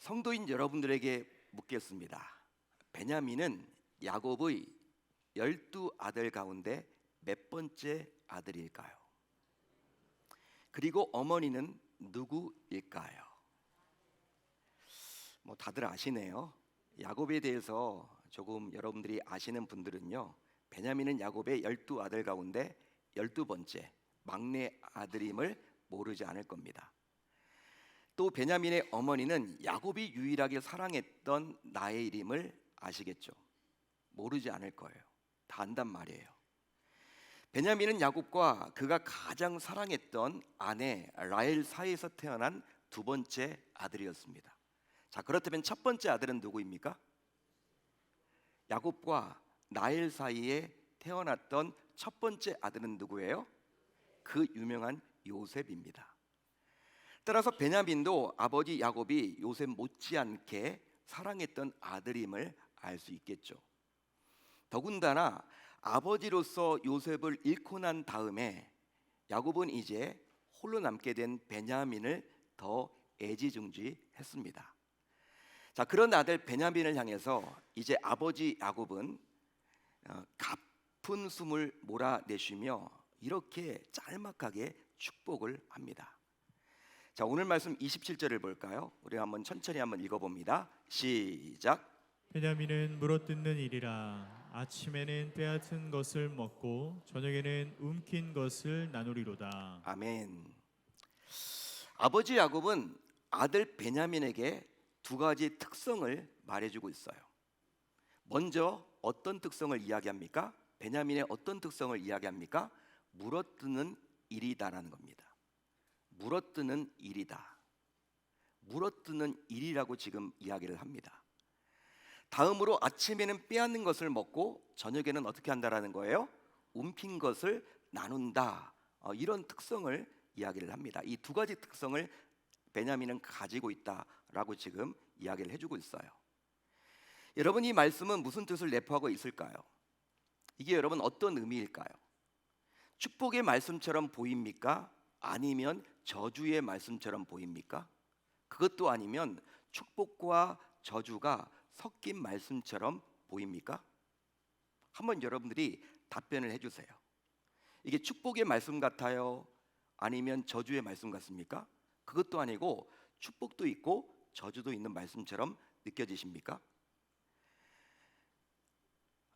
성도인 여러분들에게 묻겠습니다. 베냐민은 야곱의 12아들 가운데 몇 번째 아들일까요? 그리고 어머니는 누구일까요? 다들 아시네요. 야곱에 대해서 조금 여러분들이 아시는 분들은요, 베냐민은 야곱의 12아들 가운데 12번째 막내 아들임을 모르지 않을 겁니다. 또 베냐민의 어머니는 야곱이 유일하게 사랑했던 라헬임을 아시겠죠? 모르지 않을 거예요. 다 안단 말이에요. 베냐민은 야곱과 그가 가장 사랑했던 아내 라헬 사이에서 태어난 두 번째 아들이었습니다. 자, 그렇다면 첫 번째 아들은 누구입니까? 야곱과 라헬 사이에 태어났던 첫 번째 아들은 누구예요? 그 유명한 요셉입니다. 따라서 베냐민도 아버지 야곱이 요셉 못지않게 사랑했던 아들임을 알 수 있겠죠. 더군다나 아버지로서 요셉을 잃고 난 다음에 야곱은 이제 홀로 남게 된 베냐민을 더 애지중지했습니다. 자, 그런 아들 베냐민을 향해서 이제 아버지 야곱은 가쁜 숨을 몰아내쉬며 이렇게 짤막하게 축복을 합니다. 자, 오늘 말씀 27절을 볼까요? 우리 한번 천천히 한번 읽어봅니다. 시작. 베냐민은 물어뜯는 일이라 아침에는 빼앗은 것을 먹고 저녁에는 움킨 것을 나누리로다. 아멘. 아버지 야곱은 아들 베냐민에게 두 가지 특성을 말해주고 있어요. 먼저 어떤 특성을 이야기합니까? 베냐민의 어떤 특성을 이야기합니까? 물어뜯는 일이다라는 겁니다. 물어뜯는 일이다. 물어뜯는 일이라고 지금 이야기를 합니다. 다음으로 아침에는 빼앗는 것을 먹고 저녁에는 어떻게 한다라는 거예요? 움킨 것을 나눈다. 이런 특성을 이야기를 합니다. 이 두 가지 특성을 베냐민은 가지고 있다라고 지금 이야기를 해주고 있어요. 여러분, 이 말씀은 무슨 뜻을 내포하고 있을까요? 이게 여러분 어떤 의미일까요? 축복의 말씀처럼 보입니까? 아니면 저주의 말씀처럼 보입니까? 그것도 아니면 축복과 저주가 섞인 말씀처럼 보입니까? 한번 여러분들이 답변을 해주세요. 이게 축복의 말씀 같아요? 아니면 저주의 말씀 같습니까? 그것도 아니고 축복도 있고 저주도 있는 말씀처럼 느껴지십니까?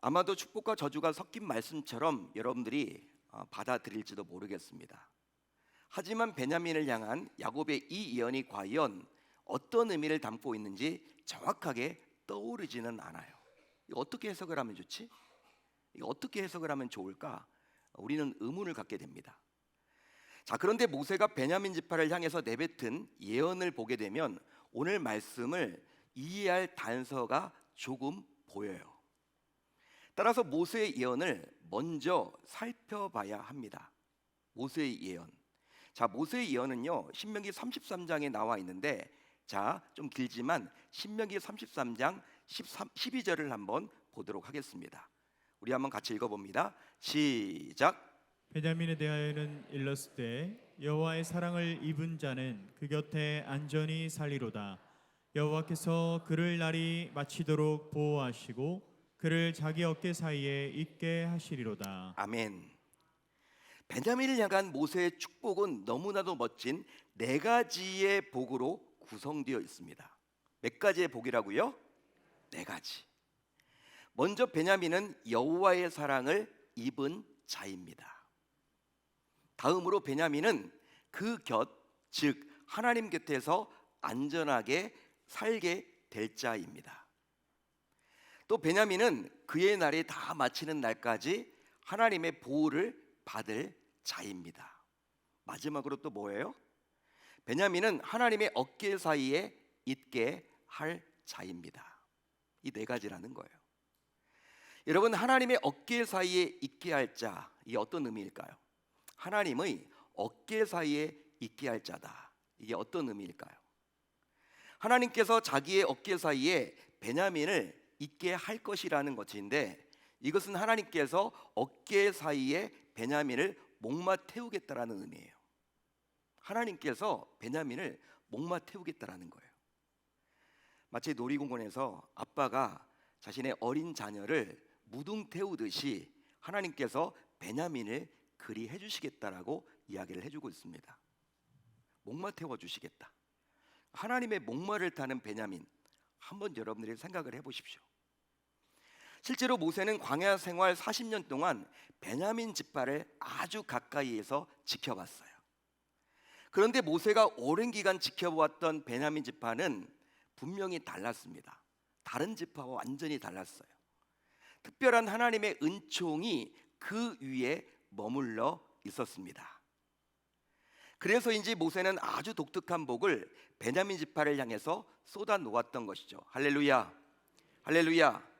아마도 축복과 저주가 섞인 말씀처럼 여러분들이 받아들일지도 모르겠습니다. 하지만 베냐민을 향한 야곱의 이 예언이 과연 어떤 의미를 담고 있는지 정확하게 떠오르지는 않아요. 이거 어떻게 해석을 하면 좋지? 이거 어떻게 해석을 하면 좋을까? 우리는 의문을 갖게 됩니다. 자, 그런데 모세가 베냐민 지파를 향해서 내뱉은 예언을 보게 되면 오늘 말씀을 이해할 단서가 조금 보여요. 따라서 모세의 예언을 먼저 살펴봐야 합니다. 모세의 예언. 자, 모세의 예언은요, 신명기 33장에 나와 있는데, 자, 좀 길지만 신명기 33장 12절을 한번 보도록 하겠습니다. 우리 한번 같이 읽어봅니다. 시작. 베냐민에 대하여는 일렀을 때 여호와의 사랑을 입은 자는 그 곁에 안전히 살리로다. 여호와께서 그를 날이 마치도록 보호하시고 그를 자기 어깨 사이에 있게 하시리로다. 아멘. 베냐민을 향한 모세의 축복은 너무나도 멋진 네 가지의 복으로 구성되어 있습니다. 몇 가지의 복이라고요? 네 가지. 먼저 베냐민은 여호와의 사랑을 입은 자입니다. 다음으로 베냐민은 그 곁, 즉 하나님 곁에서 안전하게 살게 될 자입니다. 또 베냐민은 그의 날이 다 마치는 날까지 하나님의 보호를 받을 자입니다. 마지막으로 또 뭐예요? 베냐민은 하나님의 어깨 사이에 있게 할 자입니다. 이 네 가지라는 거예요. 여러분, 하나님의 어깨 사이에 있게 할 자, 이게 어떤 의미일까요? 하나님의 어깨 사이에 있게 할 자다. 이게 어떤 의미일까요? 하나님께서 자기의 어깨 사이에 베냐민을 있게 할 것이라는 것인데, 이것은 하나님께서 어깨 사이에 베냐민을 목마 태우겠다라는 의미예요. 하나님께서 베냐민을 목마 태우겠다라는 거예요. 마치 놀이공원에서 아빠가 자신의 어린 자녀를 무등 태우듯이 하나님께서 베냐민을 그리해 주시겠다라고 이야기를 해주고 있습니다. 목마 태워 주시겠다. 하나님의 목마를 타는 베냐민, 한번 여러분들이 생각을 해보십시오. 실제로 모세는 광야 생활 40년 동안 베냐민 지파를 아주 가까이에서 지켜봤어요. 그런데 모세가 오랜 기간 지켜보았던 베냐민 지파는 분명히 달랐습니다. 다른 지파와 완전히 달랐어요. 특별한 하나님의 은총이 그 위에 머물러 있었습니다. 그래서인지 모세는 아주 독특한 복을 베냐민 지파를 향해서 쏟아 놓았던 것이죠. 할렐루야, 할렐루야.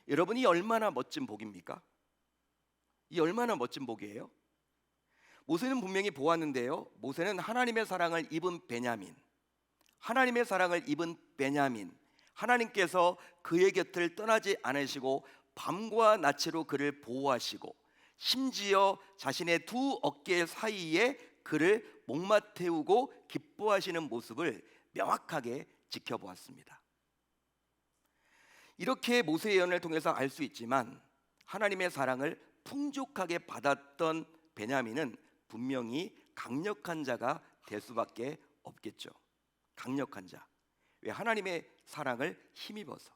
여러분이 얼마나 멋진 복입니까? 이 얼마나 멋진 복이에요? 모세는 분명히 보았는데요, 모세는 하나님의 사랑을 입은 베냐민, 하나님의 사랑을 입은 베냐민, 하나님께서 그의 곁을 떠나지 않으시고 밤과 낮으로 그를 보호하시고 심지어 자신의 두 어깨 사이에 그를 목마 태우고 기뻐하시는 모습을 명확하게 지켜보았습니다. 이렇게 모세의 예언을 통해서 알 수 있지만 하나님의 사랑을 풍족하게 받았던 베냐민은 분명히 강력한 자가 될 수밖에 없겠죠. 강력한 자. 왜? 하나님의 사랑을 힘입어서.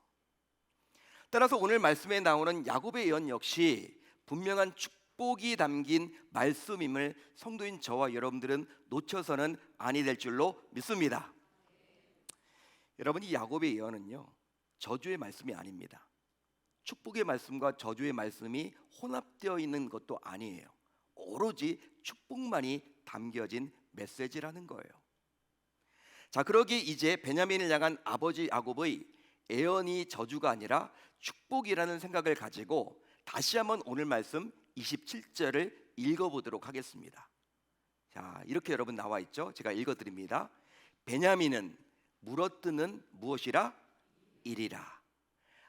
따라서 오늘 말씀에 나오는 야곱의 예언 역시 분명한 축복이 담긴 말씀임을 성도인 저와 여러분들은 놓쳐서는 아니 될 줄로 믿습니다. 여러분, 이 야곱의 예언은요, 저주의 말씀이 아닙니다. 축복의 말씀과 저주의 말씀이 혼합되어 있는 것도 아니에요. 오로지 축복만이 담겨진 메시지라는 거예요. 자, 그러기 이제 베냐민을 향한 아버지 야곱의 예언이 저주가 아니라 축복이라는 생각을 가지고 다시 한번 오늘 말씀 27절을 읽어보도록 하겠습니다. 자, 이렇게 여러분 나와 있죠? 제가 읽어드립니다. 베냐민은 물어뜯는 무엇이라? 이리라.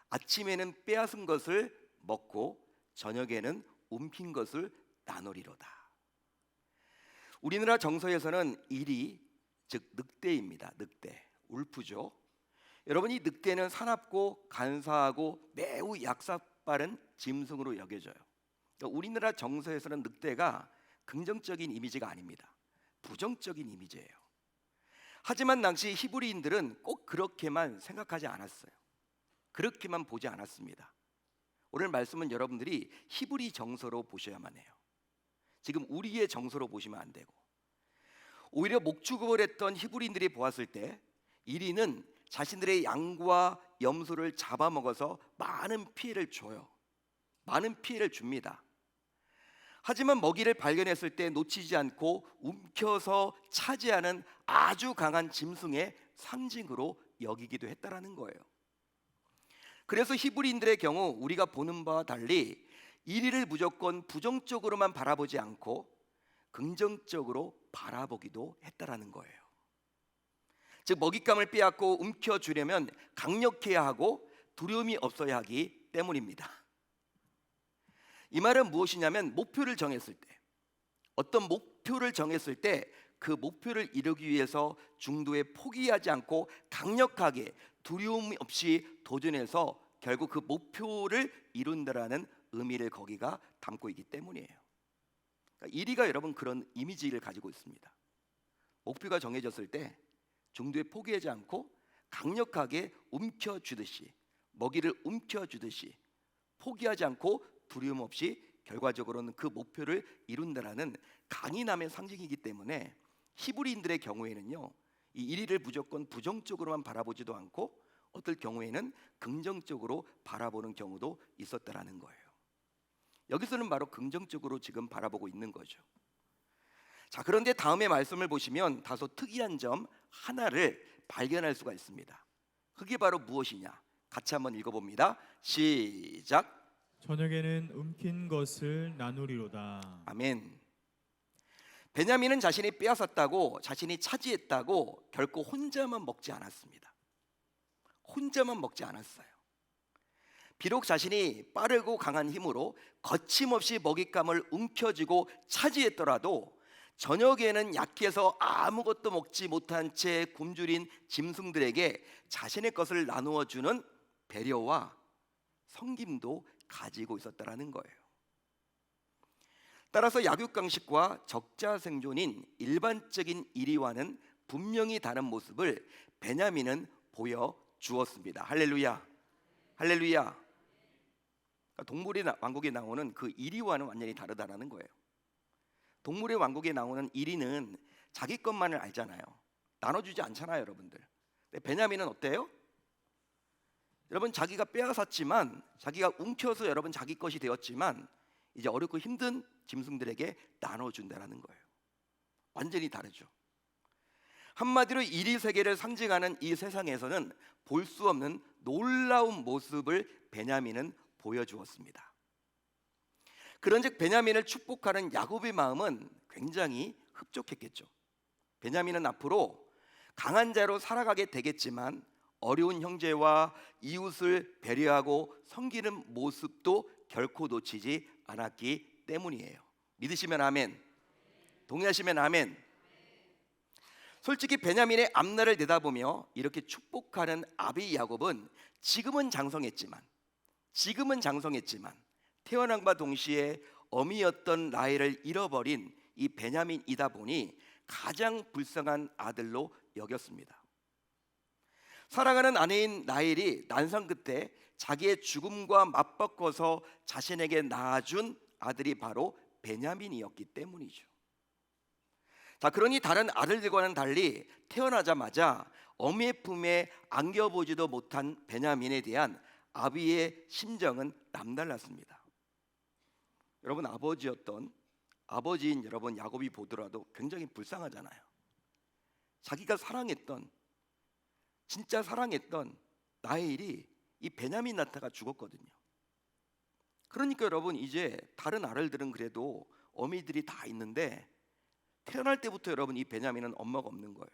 아침에는 빼앗은 것을 먹고 저녁에는 움킨 것을 나누리로다. 우리나라 정서에서는 일이, 즉 늑대입니다. 늑대, 울프죠. 여러분, 이 늑대는 사납고 간사하고 매우 약삭빠른 짐승으로 여겨져요. 그러니까 우리나라 정서에서는 늑대가 긍정적인 이미지가 아닙니다. 부정적인 이미지예요. 하지만 당시 히브리인들은 꼭 그렇게만 생각하지 않았어요. 그렇게만 보지 않았습니다. 오늘 말씀은 여러분들이 히브리 정서로 보셔야만 해요. 지금 우리의 정서로 보시면 안 되고, 오히려 목축업을 했던 히브리인들이 보았을 때 이리는 자신들의 양과 염소를 잡아먹어서 많은 피해를 줘요. 많은 피해를 줍니다. 하지만 먹이를 발견했을 때 놓치지 않고 움켜서 차지하는 아주 강한 짐승의 상징으로 여기기도 했다라는 거예요. 그래서 히브리인들의 경우 우리가 보는 바와 달리 이리를 무조건 부정적으로만 바라보지 않고 긍정적으로 바라보기도 했다라는 거예요. 즉, 먹잇감을 빼앗고 움켜주려면 강력해야 하고 두려움이 없어야 하기 때문입니다. 이 말은 무엇이냐면, 목표를 정했을 때, 어떤 목표를 정했을 때 그 목표를 이루기 위해서 중도에 포기하지 않고 강력하게 두려움 없이 도전해서 결국 그 목표를 이룬다라는 의미를 거기가 담고 있기 때문이에요. 그러니까 이리가 여러분 그런 이미지를 가지고 있습니다. 목표가 정해졌을 때 중도에 포기하지 않고 강력하게 움켜쥐듯이, 먹이를 움켜쥐듯이 포기하지 않고 두려움 없이 결과적으로는 그 목표를 이룬다라는 강인함의 상징이기 때문에 히브리인들의 경우에는요, 이 이리를 무조건 부정적으로만 바라보지도 않고 어떨 경우에는 긍정적으로 바라보는 경우도 있었다라는 거예요. 여기서는 바로 긍정적으로 지금 바라보고 있는 거죠. 자, 그런데 다음의 말씀을 보시면 다소 특이한 점 하나를 발견할 수가 있습니다. 그게 바로 무엇이냐? 같이 한번 읽어봅니다. 시작. 저녁에는 움킨 것을 나누리로다. 아멘. 베냐민은 자신이 빼앗았다고, 자신이 차지했다고 결코 혼자만 먹지 않았습니다. 혼자만 먹지 않았어요. 비록 자신이 빠르고 강한 힘으로 거침없이 먹잇감을 움켜쥐고 차지했더라도 저녁에는 약해서 아무것도 먹지 못한 채 굶주린 짐승들에게 자신의 것을 나누어 주는 배려와 섬김도 가지고 있었다라는 거예요. 따라서 약육강식과 적자생존인 일반적인 이리와는 분명히 다른 모습을 베냐민은 보여주었습니다. 할렐루야, 할렐루야. 그러니까 동물의 왕국에 나오는 그 이리와는 완전히 다르다라는 거예요. 동물의 왕국에 나오는 이리는 자기 것만을 알잖아요. 나눠주지 않잖아요, 여러분들. 근데 베냐민은 어때요? 여러분, 자기가 빼앗았지만, 자기가 움켜서 여러분 자기 것이 되었지만 이제 어렵고 힘든 짐승들에게 나눠준다라는 거예요. 완전히 다르죠. 한마디로 이리 세계를 상징하는 이 세상에서는 볼 수 없는 놀라운 모습을 베냐민은 보여주었습니다. 그런즉 베냐민을 축복하는 야곱의 마음은 굉장히 흡족했겠죠. 베냐민은 앞으로 강한 자로 살아가게 되겠지만 어려운 형제와 이웃을 배려하고 섬기는 모습도 결코 놓치지 않았기 때문이에요. 믿으시면 아멘, 동의하시면 아멘. 솔직히 베냐민의 앞날을 내다보며 이렇게 축복하는 아비 야곱은 지금은 장성했지만 태어남과 동시에 어미였던 라헬을 잃어버린 이 베냐민이다 보니 가장 불쌍한 아들로 여겼습니다. 사랑하는 아내인 라헬이 난상 끝에 자기의 죽음과 맞바꿔서 자신에게 낳아준 아들이 바로 베냐민이었기 때문이죠. 자, 그러니 다른 아들들과는 달리 태어나자마자 어미의 품에 안겨보지도 못한 베냐민에 대한 아비의 심정은 남달랐습니다. 여러분, 아버지인 여러분 야곱이 보더라도 굉장히 불쌍하잖아요. 자기가 진짜 사랑했던 라헬이 이 베냐민한테가 죽었거든요. 그러니까 여러분, 이제 다른 아들들은 그래도 어미들이 다 있는데 태어날 때부터 여러분 이 베냐민은 엄마가 없는 거예요.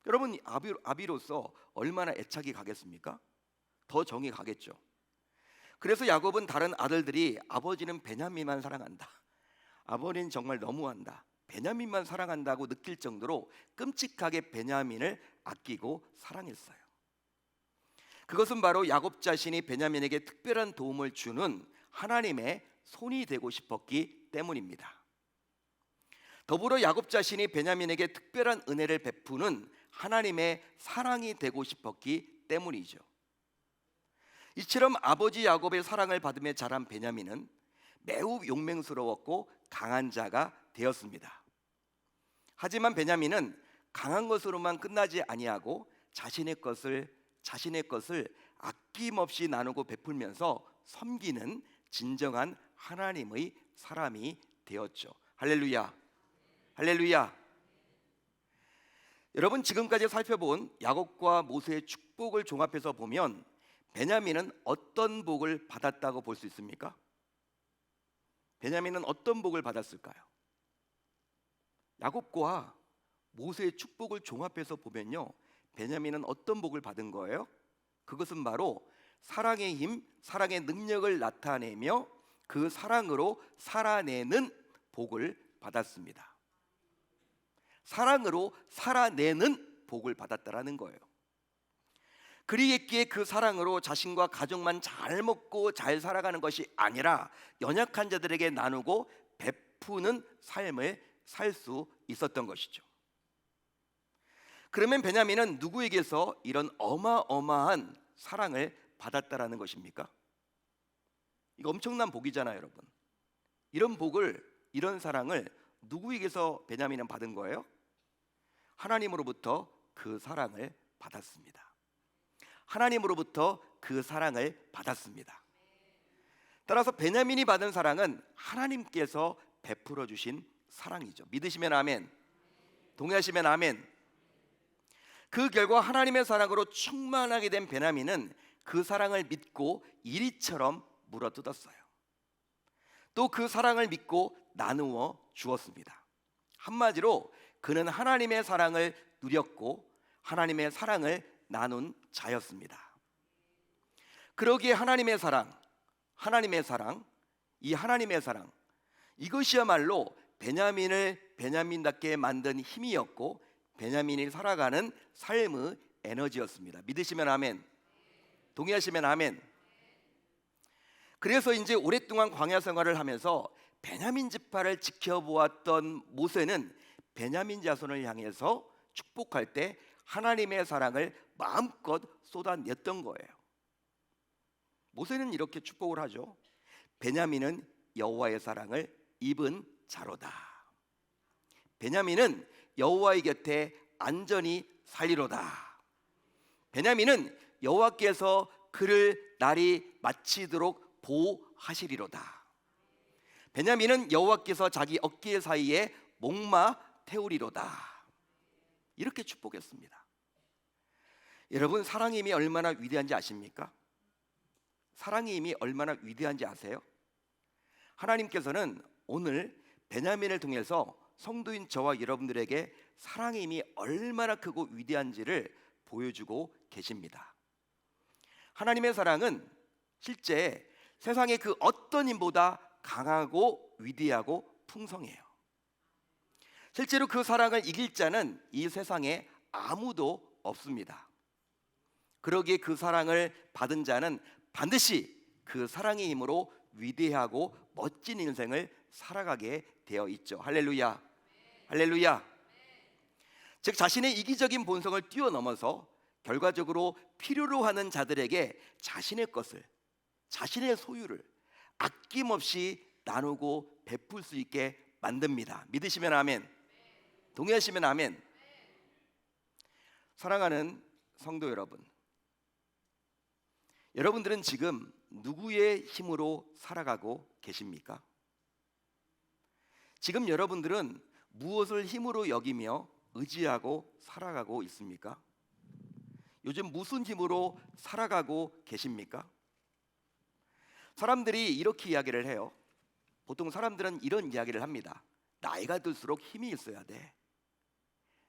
여러분, 아비로서 얼마나 애착이 가겠습니까? 더 정이 가겠죠. 그래서 야곱은 다른 아들들이 아버지는 베냐민만 사랑한다, 아버지는 정말 너무한다, 베냐민만 사랑한다고 느낄 정도로 끔찍하게 베냐민을 아끼고 사랑했어요. 그것은 바로 야곱 자신이 베냐민에게 특별한 도움을 주는 하나님의 손이 되고 싶었기 때문입니다. 더불어 야곱 자신이 베냐민에게 특별한 은혜를 베푸는 하나님의 사랑이 되고 싶었기 때문이죠. 이처럼 아버지 야곱의 사랑을 받으며 자란 베냐민은 매우 용맹스러웠고 강한 자가 되었습니다. 하지만 베냐민은 강한 것으로만 끝나지 아니하고 자신의 것을 아낌없이 나누고 베풀면서 섬기는 진정한 하나님의 사람이 되었죠. 할렐루야, 할렐루야. 여러분, 지금까지 살펴본 야곱과 모세의 축복을 종합해서 보면 베냐민은 어떤 복을 받았다고 볼 수 있습니까? 베냐민은 어떤 복을 받았을까요? 야곱과 모세의 축복을 종합해서 보면요, 베냐민은 어떤 복을 받은 거예요? 그것은 바로 사랑의 힘, 사랑의 능력을 나타내며 그 사랑으로 살아내는 복을 받았습니다. 사랑으로 살아내는 복을 받았다라는 거예요. 그리기에 그 사랑으로 자신과 가족만 잘 먹고 잘 살아가는 것이 아니라 연약한 자들에게 나누고 베푸는 삶을 살 수 있었던 것이죠. 그러면 베냐민은 누구에게서 이런 어마어마한 사랑을 받았다라는 것입니까? 이거 엄청난 복이잖아요, 여러분. 이런 사랑을 누구에게서 베냐민은 받은 거예요? 하나님으로부터 그 사랑을 받았습니다. 하나님으로부터 그 사랑을 받았습니다. 따라서 베냐민이 받은 사랑은 하나님께서 베풀어 주신 사랑이죠. 믿으시면 아멘, 동의하시면 아멘. 그 결과 하나님의 사랑으로 충만하게 된 베냐민은 그 사랑을 믿고 이리처럼 물어뜯었어요. 또 그 사랑을 믿고 나누어 주었습니다. 한마디로 그는 하나님의 사랑을 누렸고 하나님의 사랑을 나눈 자였습니다. 그러기에 하나님의 사랑, 이것이야말로 베냐민을 베냐민답게 만든 힘이었고 베냐민이 살아가는 삶의 에너지였습니다. 믿으시면 아멘. 동의하시면 아멘. 그래서 이제 오랫동안 광야 생활을 하면서 베냐민 지파를 지켜보았던 모세는 베냐민 자손을 향해서 축복할 때 하나님의 사랑을 마음껏 쏟아냈던 거예요. 모세는 이렇게 축복을 하죠. 베냐민은 여호와의 사랑을 입은 자로다. 베냐민은 여호와의 곁에 안전히 살리로다. 베냐민은 여호와께서 그를 날이 마치도록 보호하시리로다. 베냐민은 여호와께서 자기 어깨 사이에 목마 태우리로다. 이렇게 축복했습니다. 여러분, 사랑의 힘이 얼마나 위대한지 아십니까? 사랑의 힘이 얼마나 위대한지 아세요? 하나님께서는 오늘 베냐민을 통해서 성도인 저와 여러분들에게 사랑의 힘이 얼마나 크고 위대한지를 보여주고 계십니다. 하나님의 사랑은 실제 세상의 그 어떤 힘보다 강하고 위대하고 풍성해요. 실제로 그 사랑을 이길 자는 이 세상에 아무도 없습니다. 그러기에 그 사랑을 받은 자는 반드시 그 사랑의 힘으로 위대하고 멋진 인생을 살아가게 되어 있죠. 할렐루야. 할렐루야. 즉 자신의 이기적인 본성을 뛰어넘어서 결과적으로 필요로 하는 자들에게 자신의 것을, 자신의 소유를 아낌없이 나누고 베풀 수 있게 만듭니다. 믿으시면 아멘. 동의하시면 아멘. 사랑하는 성도 여러분, 여러분들은 지금 누구의 힘으로 살아가고 계십니까? 지금 여러분들은 무엇을 힘으로 여기며 의지하고 살아가고 있습니까? 요즘 무슨 힘으로 살아가고 계십니까? 사람들이 이렇게 이야기를 해요. 보통 사람들은 이런 이야기를 합니다. 나이가 들수록 힘이 있어야 돼.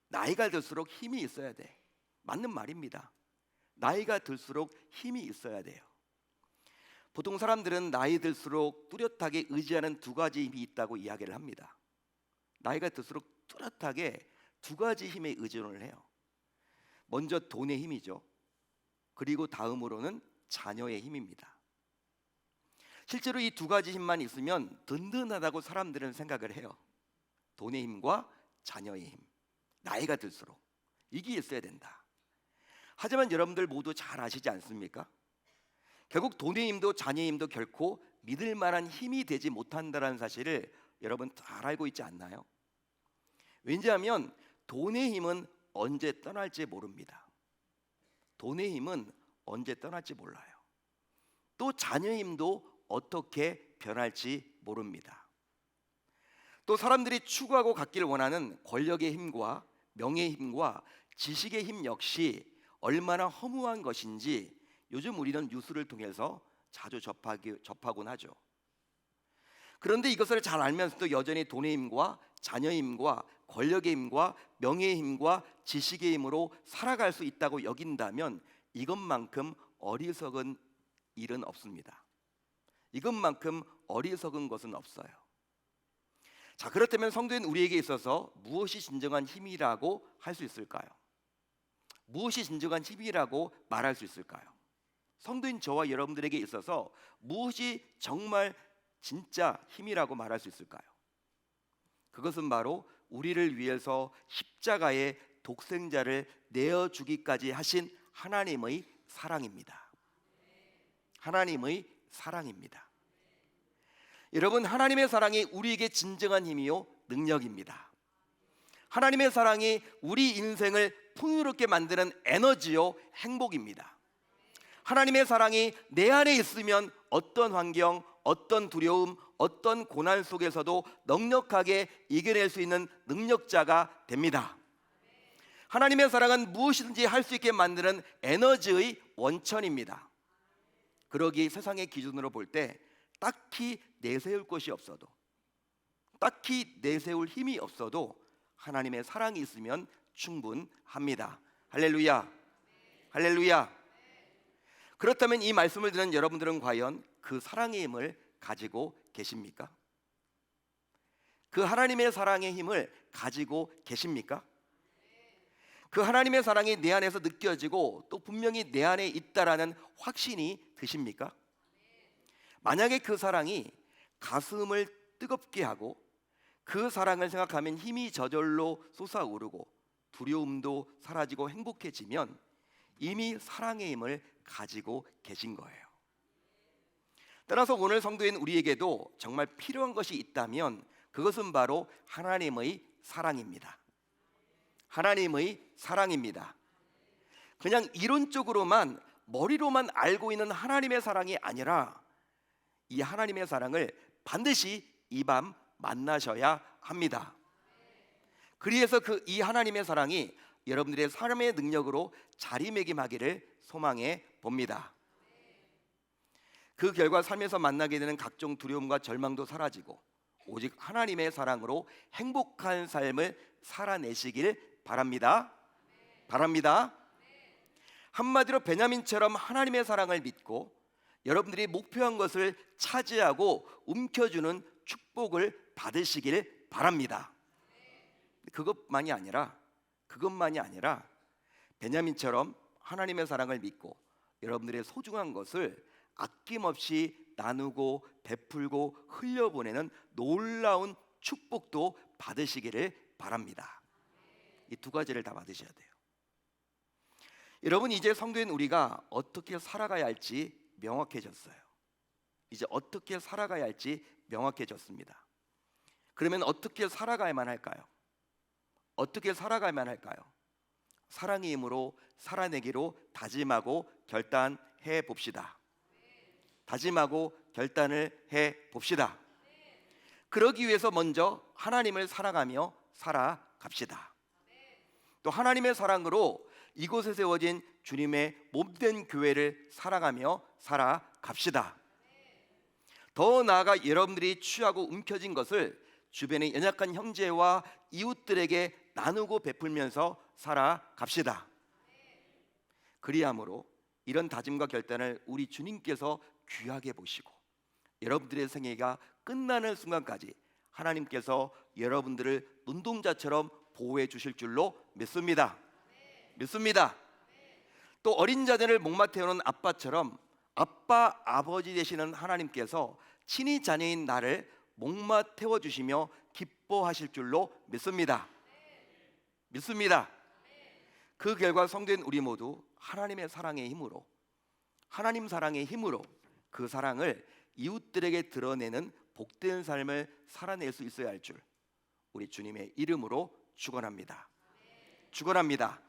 나이가 들수록 힘이 있어야 돼. 맞는 말입니다. 나이가 들수록 힘이 있어야 돼요. 보통 사람들은 나이 들수록 뚜렷하게 의지하는 두 가지 힘이 있다고 이야기를 합니다. 나이가 들수록 뚜렷하게 두 가지 힘에 의존을 해요. 먼저 돈의 힘이죠. 그리고 다음으로는 자녀의 힘입니다. 실제로 이 두 가지 힘만 있으면 든든하다고 사람들은 생각을 해요. 돈의 힘과 자녀의 힘, 나이가 들수록 이게 있어야 된다. 하지만 여러분들 모두 잘 아시지 않습니까? 결국 돈의 힘도 자녀의 힘도 결코 믿을 만한 힘이 되지 못한다는 사실을 여러분 잘 알고 있지 않나요? 왜냐하면 돈의 힘은 언제 떠날지 모릅니다. 돈의 힘은 언제 떠날지 몰라요. 또 자녀의 힘도 어떻게 변할지 모릅니다. 또 사람들이 추구하고 갖기를 원하는 권력의 힘과 명예의 힘과 지식의 힘 역시 얼마나 허무한 것인지 요즘 우리는 뉴스를 통해서 자주 접하곤 하죠. 그런데 이것을 잘 알면서도 여전히 돈의 힘과 자녀의 힘과 권력의 힘과 명예의 힘과 지식의 힘으로 살아갈 수 있다고 여긴다면 이것만큼 어리석은 일은 없습니다. 이것만큼 어리석은 것은 없어요. 자, 그렇다면 성도인 우리에게 있어서 무엇이 진정한 힘이라고 할 수 있을까요? 무엇이 진정한 힘이라고 말할 수 있을까요? 성도인 저와 여러분들에게 있어서 무엇이 정말 진짜 힘이라고 말할 수 있을까요? 그것은 바로 우리를 위해서 십자가의 독생자를 내어주기까지 하신 하나님의 사랑입니다. 하나님의 사랑입니다. 여러분, 하나님의 사랑이 우리에게 진정한 힘이요 능력입니다. 하나님의 사랑이 우리 인생을 풍요롭게 만드는 에너지요 행복입니다. 하나님의 사랑이 내 안에 있으면 어떤 환경, 어떤 두려움, 어떤 고난 속에서도 넉넉하게 이겨낼 수 있는 능력자가 됩니다. 하나님의 사랑은 무엇이든지 할 수 있게 만드는 에너지의 원천입니다. 그러기 세상의 기준으로 볼 때 딱히 내세울 것이 없어도, 딱히 내세울 힘이 없어도 하나님의 사랑이 있으면 충분합니다. 할렐루야, 할렐루야. 그렇다면 이 말씀을 듣는 여러분들은 과연 그 사랑의 힘을 가지고 계십니까? 그 하나님의 사랑의 힘을 가지고 계십니까? 그 하나님의 사랑이 내 안에서 느껴지고 또 분명히 내 안에 있다라는 확신이 드십니까? 만약에 그 사랑이 가슴을 뜨겁게 하고 그 사랑을 생각하면 힘이 저절로 솟아오르고 두려움도 사라지고 행복해지면 이미 사랑의 힘을 가지고 계신 거예요. 따라서 오늘 성도인 우리에게도 정말 필요한 것이 있다면 그것은 바로 하나님의 사랑입니다. 하나님의 사랑입니다. 그냥 이론적으로만 머리로만 알고 있는 하나님의 사랑이 아니라 이 하나님의 사랑을 반드시 이 밤 만나셔야 합니다. 그래서 이 하나님의 사랑이 여러분들의 삶의 능력으로 자리매김하기를 소망해 봅니다. 그 결과 삶에서 만나게 되는 각종 두려움과 절망도 사라지고 오직 하나님의 사랑으로 행복한 삶을 살아내시길 바랍니다. 바랍니다. 한마디로 베냐민처럼 하나님의 사랑을 믿고 여러분들이 목표한 것을 차지하고 움켜주는 축복을 받으시길 바랍니다. 그것만이 아니라 베냐민처럼 하나님의 사랑을 믿고 여러분들의 소중한 것을 아낌없이 나누고 베풀고 흘려보내는 놀라운 축복도 받으시기를 바랍니다. 이 두 가지를 다 받으셔야 돼요. 여러분, 이제 성도인 우리가 어떻게 살아가야 할지 명확해졌어요. 이제 어떻게 살아가야 할지 명확해졌습니다. 그러면 어떻게 살아가야만 할까요? 어떻게 살아가야만 할까요? 사랑의 힘으로 살아내기로 다짐하고 결단해 봅시다. 다짐하고 결단을 해 봅시다. 그러기 위해서 먼저 하나님을 사랑하며 살아갑시다. 또 하나님의 사랑으로 이곳에 세워진 주님의 몸된 교회를 사랑하며 살아갑시다. 더 나아가 여러분들이 취하고 움켜진 것을 주변의 연약한 형제와 이웃들에게 나누고 베풀면서 살아갑시다. 그리함으로 이런 다짐과 결단을 우리 주님께서 귀하게 보시고 여러분들의 생애가 끝나는 순간까지 하나님께서 여러분들을 눈동자처럼 보호해 주실 줄로 믿습니다. 믿습니다. 또 어린 자들을 목마 태우는 아빠처럼 아빠 아버지 되시는 하나님께서 친히 자녀인 나를 목마 태워주시며 기뻐하실 줄로 믿습니다. 믿습니다. 그 결과 성도인 우리 모두 하나님의 사랑의 힘으로, 하나님 사랑의 힘으로 그 사랑을 이웃들에게 드러내는 복된 삶을 살아낼 수 있어야 할 줄 우리 주님의 이름으로 축원합니다. 축원합니다.